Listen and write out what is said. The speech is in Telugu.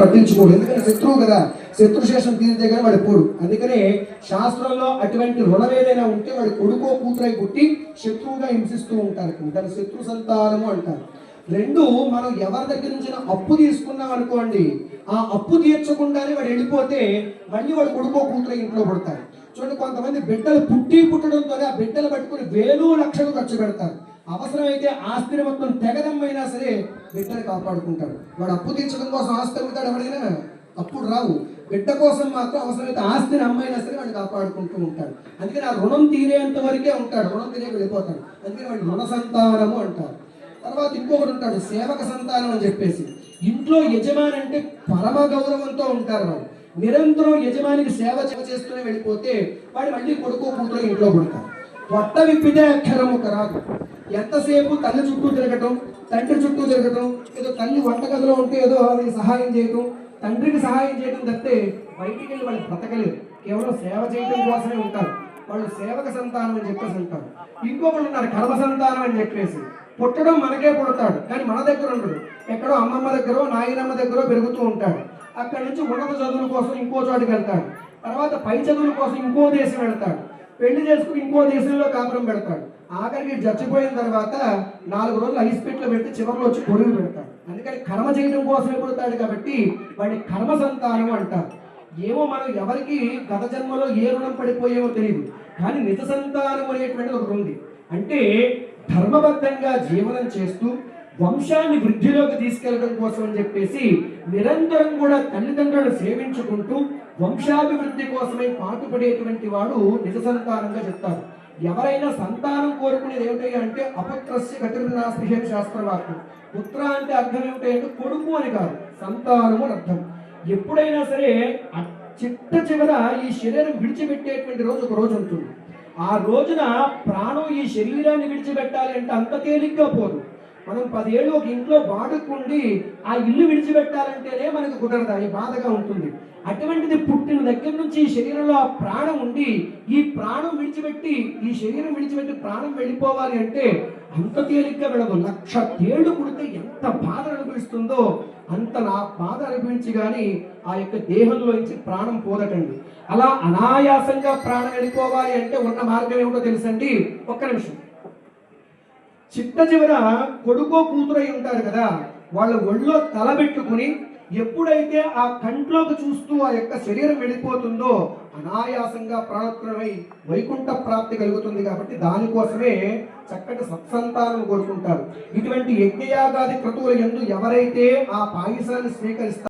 పట్టించుకోడు, ఎందుకంటే శత్రువు కదా, శత్రుశేషం తీరితే కానీ వాడు పోడు. అందుకనే శాస్త్రంలో అటువంటి రుణం ఏదైనా ఉంటే వాడు కొడుకో కూతురై పుట్టి శత్రువుగా హింసిస్తూ ఉంటారు, దాన్ని శత్రు సంతానము అంటారు. రెండు, మనం ఎవరి దగ్గర నుంచి అప్పు తీసుకున్నాం అనుకోండి, ఆ అప్పు తీర్చకుండానే వాడు వెళ్ళిపోతే మళ్ళీ వాడు కొడుకో కూతురై ఇంట్లో పుడతారు. చూడండి, కొంతమంది బిడ్డలు పుట్టడంతోనే ఆ బిడ్డలు పట్టుకుని వేలు లక్షలు ఖర్చు పెడతారు. అవసరమైతే ఆస్తిని మొత్తం తెగదమ్మైనా సరే బిడ్డను కాపాడుకుంటాడు. వాడు అప్పు తీర్చడం కోసం ఆస్తి అమ్ముతాడు ఎవరైనా, అప్పుడు రావు. బిడ్డ కోసం మాత్రం అవసరమైతే ఆస్తిని అమ్మైనా సరే వాడు కాపాడుకుంటూ ఉంటాడు. అందుకని ఆ రుణం తీరేంత వరకే ఉంటాడు, రుణం తీరే వెళ్ళిపోతాడు. అందుకని వాడు రుణ సంతానము అంటారు. తర్వాత ఇంకొకటి ఉంటాడు సేవక సంతానం అని చెప్పేసి. ఇంట్లో యజమాని అంటే పరమ గౌరవంతో ఉంటారు. వాడు నిరంతరం యజమానికి సేవ చేస్తూనే వెళ్ళిపోతే వాడు మళ్ళీ కొడుకో కూతురు ఇంట్లో పుడతారు. పొట్ట విప్పితే అక్షరము కరాదు. ఎంతసేపు తల్లి చుట్టూ తిరగటం, తండ్రి చుట్టూ తిరగటం, ఏదో తల్లి వంటగదిలో ఉంటే ఏదో సహాయం చేయటం, తండ్రికి సహాయం చేయడం తప్పితే బయటికి వెళ్ళి వాళ్ళు బ్రతకలేరు. కేవలం సేవ చేయడం కోసమే ఉంటారు. వాళ్ళు సేవక సంతానం అని చెప్పేసి అంటారు. ఇంకొకళ్ళు ఉన్నారు కర్మ సంతానం అని చెప్పేసి. పుట్టడం మనకే పుడతాడు, కానీ మన దగ్గర ఉండడు. ఎక్కడో అమ్మమ్మ దగ్గర నాయనమ్మ దగ్గర పెరుగుతూ ఉంటాడు. అక్కడి నుంచి ఉన్నత చదువుల కోసం ఇంకో చోటుకి వెళ్తాడు. తర్వాత పై చదువుల కోసం ఇంకో దేశం వెళ్తాడు. పెళ్లి చేసుకుని ఇంకో దేశంలో కాపురం పెడతాడు. ఆఖరికి చచ్చిపోయిన తర్వాత 4 రోజులు ఐస్పెట్లో పెట్టి చివరిలో వచ్చి కొడుకు పెడతాడు. అందుకని కర్మ చేయడం కోసమే పుడతాడు కాబట్టి వాడిని కర్మ సంతానం అంటారు. ఏమో మనం ఎవరికి గత జన్మలో ఏ రుణం పడిపోయేమో తెలియదు, కానీ నిజ సంతానం అనేటువంటిది ఒకటి ఉంది. అంటే ధర్మబద్ధంగా జీవనం చేస్తూ వంశాన్ని వృద్ధిలోకి తీసుకెళ్లడం కోసం అని చెప్పేసి నిరంతరం కూడా తల్లిదండ్రులను సేవించుకుంటూ వంశాభివృద్ధి కోసమై పాటుపడేటువంటి వాడు నిజ సంతానంగా చెప్తారు. ఎవరైనా సంతానం కోరుకునేది ఏమిటి అంటే అపుత్రస్య గతిర్నాస్తి శాస్త్రవాక్యం. పుత్ర అంటే అర్థం ఏమిటి అంటే కొడుకు అని కాదు, సంతానము అని అర్థం. ఎప్పుడైనా సరే చిట్ట చివర ఈ శరీరం విడిచిపెట్టేటువంటి రోజు ఒక రోజు ఉంటుంది. ఆ రోజున ప్రాణం ఈ శరీరాన్ని విడిచిపెట్టాలి అంటే అంత తేలిగ్గా పోదు. మనం 10 ఏళ్ళు ఒక ఇంట్లో బాడుకుండి ఆ ఇల్లు విడిచిపెట్టాలంటేనే మనకు కుదరదు, ఈ బాధగా ఉంటుంది. అటువంటిది పుట్టిన దగ్గర నుంచి ఈ శరీరంలో ఆ ప్రాణం ఉండి ఈ ప్రాణం విడిచిపెట్టి ఈ శరీరం విడిచిపెట్టి ప్రాణం వెళ్ళిపోవాలి అంటే అంత తేలిగ్గా వెళ్ళదు. 1,00,000 ఏళ్ళు పుడితే ఎంత బాధ అనుభవిస్తుందో అంత నా బాధ అనుభవించి కానీ ఆ యొక్క దేహంలో నుంచి ప్రాణం పోదటండి. అలా అనాయాసంగా ప్రాణం వెళ్ళిపోవాలి అంటే ఉన్న మార్గం ఏమిటో తెలుసండి. ఒక్క నిమిషం. చిట్ట చివర కొడుకో కూతురై ఉంటారు కదా, వాళ్ళ ఒళ్ళో తలబెట్టుకుని ఎప్పుడైతే ఆ కంట్లోకి చూస్తూ ఆ యొక్క శరీరం వెళ్ళిపోతుందో అనాయాసంగా ప్రాణత్రమై వైకుంఠ ప్రాప్తి కలుగుతుంది. కాబట్టి దానికోసమే చక్కటి సత్సంతానం కోరుకుంటారు. ఇటువంటి యజ్ఞయాగాది క్రతువుల యందు ఎవరైతే ఆ పాయసాన్ని స్వీకరిస్తారు